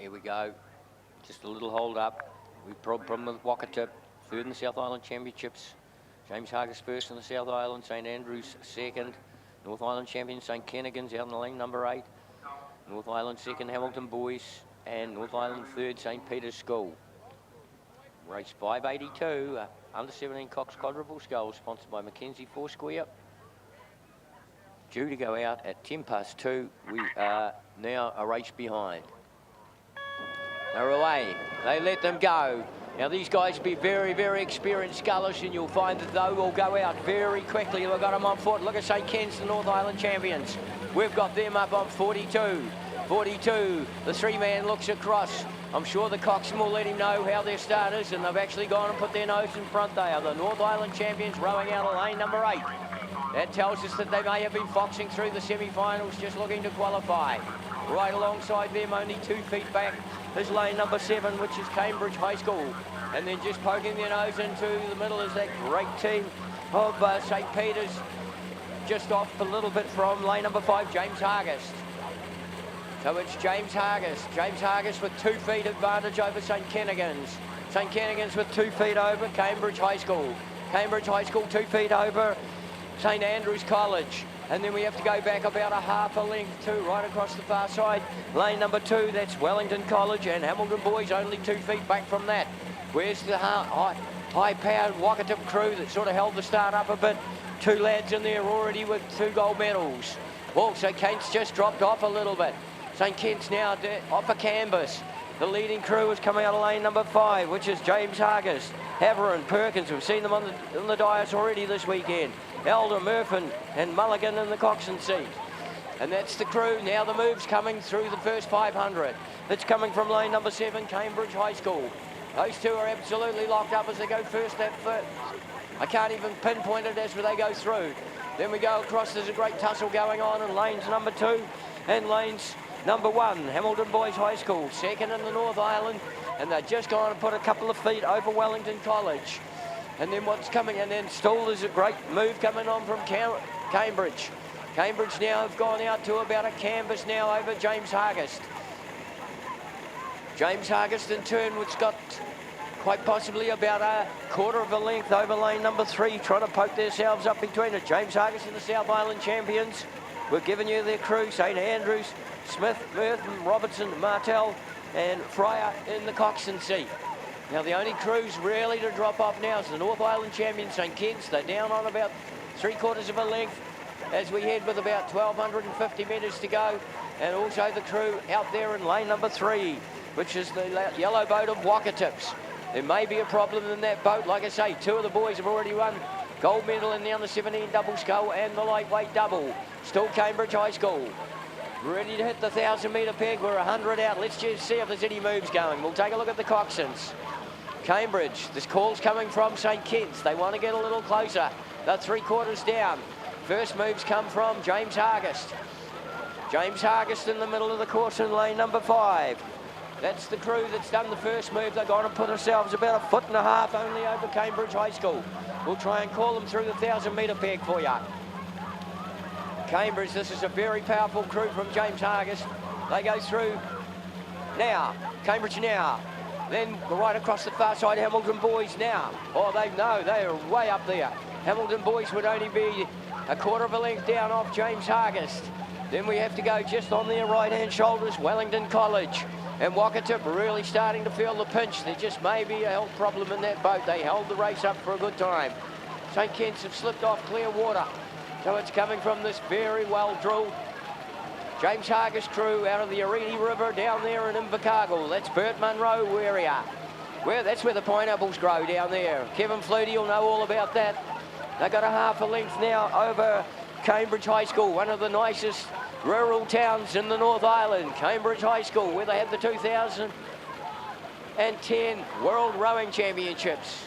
Here we go. Just a little hold up. We've problem with Wakatip. Third in the South Island Championships. James Hargis first in the South Island. St Andrews second. North Island champion St Kennigan's out in the lane number 8. North Island second, Hamilton Boys. And North Island third, St Peter's School. Race 582, under 17 Coxed quadruple Sculls, sponsored by Mackenzie Foursquare. Due to go out at 2:10. We are now a race behind. They're away. They let them go. Now these guys be very, very experienced scullers, and you'll find that they will go out very quickly. We've got them on foot. Look at St Ken's, the North Island champions. We've got them up on 42. 42, the three-man looks across. I'm sure the Coxed will let him know how their start is, and they've actually gone and put their nose in front. They are the North Island champions rowing out of lane number 8. That tells us that they may have been foxing through the semi-finals, just looking to qualify. Right alongside them, only 2 feet back, is lane number 7, which is Cambridge High School. And then just poking their nose into the middle is that great team of St Peter's, just off a little bit from lane number 5, James Hargis. So it's James Hargis. James Hargis with 2 feet advantage over St Kennigan's. St Kennigan's with 2 feet over Cambridge High School. Cambridge High School 2 feet over St Andrews College. And then we have to go back about a half a length too, right across the far side. Lane number 2, that's Wellington College, and Hamilton Boys only 2 feet back from that. Where's the high-powered Wakatip crew that sort of held the start up a bit? 2 lads in there already with 2 gold medals. Well, so Kent's just dropped off a little bit. St Kent's now off a canvas. The leading crew is coming out of lane number 5, which is James Hargis, Haverin, Perkins. We've seen them on the dais already this weekend. Elder, Murphin and Mulligan in the Coxed seat. And that's the crew. Now the move's coming through the first 500. It's coming from lane number 7, Cambridge High School. Those two are absolutely locked up as they go first. I can't even pinpoint it as they go through. Then we go across. There's a great tussle going on in lanes number 2 and lanes number 1, Hamilton Boys High School, second in the North Island, and they're just going to put a couple of feet over Wellington College. And then what's coming, and then still there's a great move coming on from Cambridge. Cambridge now have gone out to about a canvas now over James Hargis. James Hargis in turn, which got quite possibly about a quarter of a length over lane number 3, trying to poke themselves up between it. James Hargis and the South Island champions. We've given you their crew, St Andrews, Smith, Merton, Robertson, Martell and Fryer in the Coxed seat. Now the only crews really to drop off now is the North Island champions, St Kitts. They're down on about 3/4 of a length as we head with about 1,250 metres to go. And also the crew out there in lane number 3, which is the yellow boat of Wakatips. There may be a problem in that boat. Like I say, 2 of the boys have already won gold medal in the under 17 double scull and the lightweight double. Still Cambridge High School. Ready to hit the 1,000-metre peg. We're 100 out. Let's just see if there's any moves going. We'll take a look at the Coxons. Cambridge, this call's coming from St Kitts. They want to get a little closer. They're 3/4 down. First moves come from James Hargis. James Hargis in the middle of the course in lane number 5. That's the crew that's done the first move. They're going to put themselves about 1.5 feet only over Cambridge High School. We'll try and call them through the 1,000-metre peg for you. Cambridge, this is a very powerful crew from James Hargis. They go through now. Cambridge now. Then right across the far side, Hamilton Boys now. Oh, they're way up there. Hamilton Boys would only be 1/4 of a length down off James Hargis. Then we have to go just on their right-hand shoulders, Wellington College. And Wakatip really starting to feel the pinch. There just may be a health problem in that boat. They held the race up for a good time. St Kitts have slipped off clear water. So it's coming from this very well-drilled James Hargis crew out of the Arini River down there in Invercargill. That's Burt Munro area. That's where the pineapples grow down there. Kevin Flutie will know all about that. They've got a half a length now over Cambridge High School, one of the nicest rural towns in the North Island. Cambridge High School, where they have the 2010 World Rowing Championships.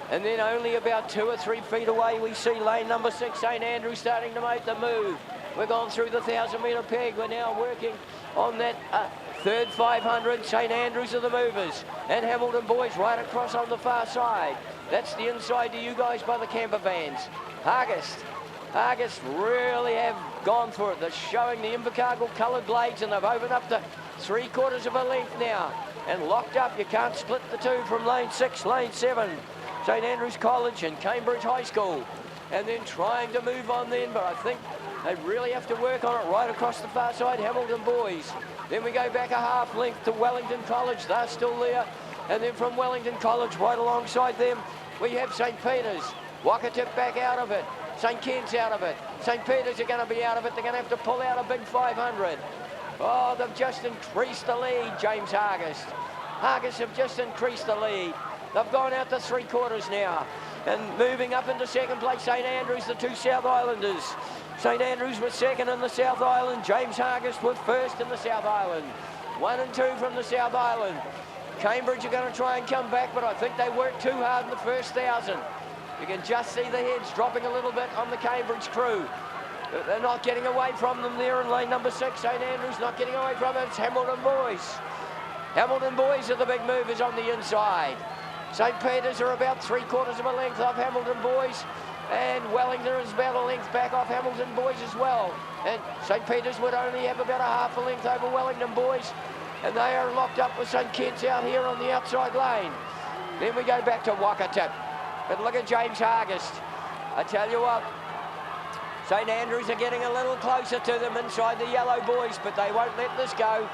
And then only about 2 or 3 feet away, we see lane number 6, St Andrews, starting to make the move. We're going through the 1,000-metre peg. We're now working on that third 500. St Andrews are the movers. And Hamilton Boys right across on the far side. That's the inside to you guys by the camper vans. Hargis really have gone for it. They're showing the Invercargill coloured blades, and they've opened up the 3/4 of a length now. And locked up, you can't split the two from lane 6, lane 7. St Andrews College and Cambridge High School. And then trying to move on then, but I think they really have to work on it right across the far side, Hamilton Boys. Then we go back a half length to Wellington College, they're still there. And then from Wellington College, right alongside them, we have St Peter's. Wakatip back out of it. St Ken's out of it. St Peter's are going to be out of it. They're going to have to pull out a big 500. Oh, they've just increased the lead, James Hargest. Hargest have just increased the lead. They've gone out to 3/4 now. And moving up into second place, St Andrews, the two South Islanders. St Andrews was second in the South Island. James Hargest was first in the South Island. 1 and 2 from the South Island. Cambridge are going to try and come back, but I think they worked too hard in the first 1,000. You can just see the heads dropping a little bit on the Cambridge crew. They're not getting away from them there in lane number 6. St Andrews not getting away from it. It's Hamilton Boys. Hamilton Boys are the big movers on the inside. St Peter's are about 3/4 of a length off Hamilton Boys. And Wellington is about a length back off Hamilton Boys as well. And St Peter's would only have about a half a length over Wellington Boys. And they are locked up with St Ken's out here on the outside lane. Then we go back to Wakatip. But look at James Hargest. I tell you what, St Andrews are getting a little closer to them inside the yellow boys, but they won't let this go.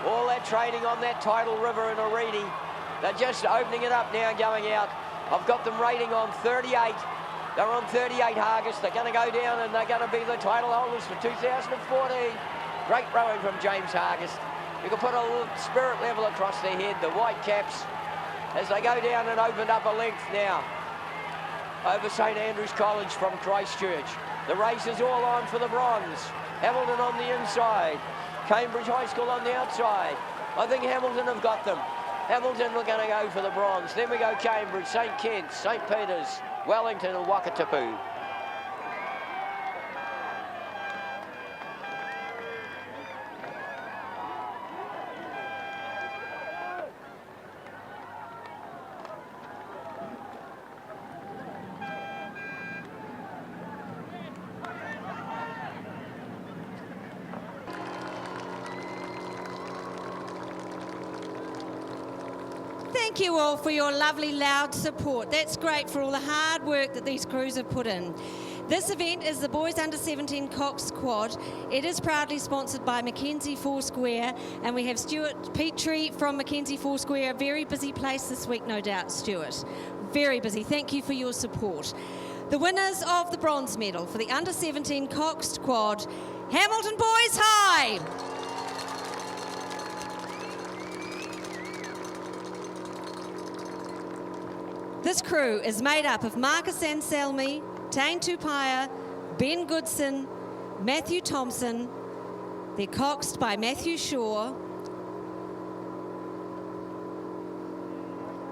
All that training on that tidal river in Oridi. They're just opening it up now and going out. I've got them rating on 38. They're on 38 Hargest. They're going to go down and they're going to be the title holders for 2014. Great rowing from James Hargest. You can put a little spirit level across their head, the white caps, as they go down and open up a length now over St Andrews College from Christchurch. The race is all on for the bronze. Hamilton on the inside, Cambridge High School on the outside. I think Hamilton have got them. Hamilton are going to go for the bronze. Then we go Cambridge, St Ken's, St Peter's, Wellington and Wakatipu. Thank you all for your lovely loud support. That's great for all the hard work that these crews have put in. This event is the Boys Under 17 Coxed Quad. It is proudly sponsored by Mackenzie Foursquare, and we have Stuart Petrie from Mackenzie Foursquare. A very busy place this week, no doubt, Stuart. Very busy. Thank you for your support. The winners of the bronze medal for the Under 17 Coxed Quad, Hamilton Boys High. This crew is made up of Marcus Anselmi, Tane Tupaya, Ben Goodson, Matthew Thompson. They're coxed by Matthew Shaw.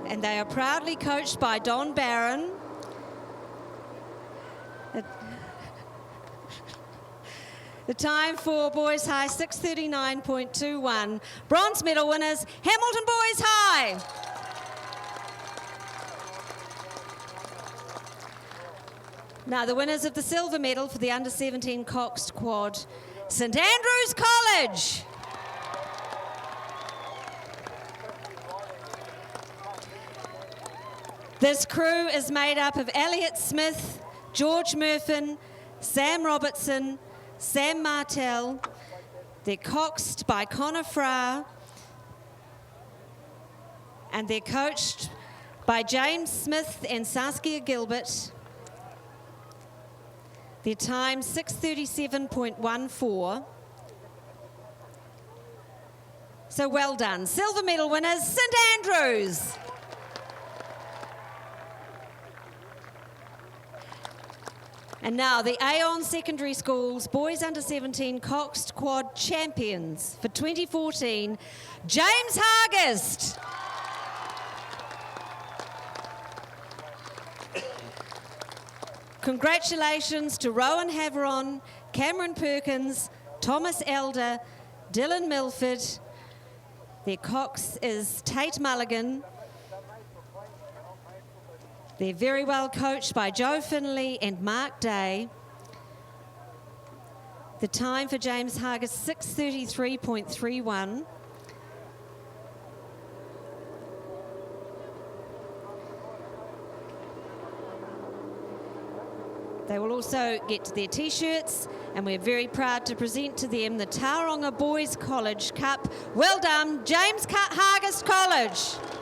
And they are proudly coached by Don Barron. The time for Boys High, 6:39.21. Bronze medal winners, Hamilton Boys High. Now, the winners of the silver medal for the Under 17 Coxed Quad, St Andrews College. This crew is made up of Elliot Smith, George Murfin, Sam Robertson, Sam Martell. They're coxed by Connor Fra, and they're coached by James Smith and Saskia Gilbert. Their time, 6:37.14. So well done. Silver medal winners, St Andrews. And now the Aon Secondary Schools Boys Under 17 Coxed Quad Champions for 2014, James Hargest. Congratulations to Rowan Haveron, Cameron Perkins, Thomas Elder, Dylan Milford. Their cox is Tate Mulligan. They're very well coached by Joe Finley and Mark Day. The time for James Hargest, 6:33.31. They will also get their T-shirts, and we're very proud to present to them the Tauranga Boys College Cup. Well done, James Hargis College.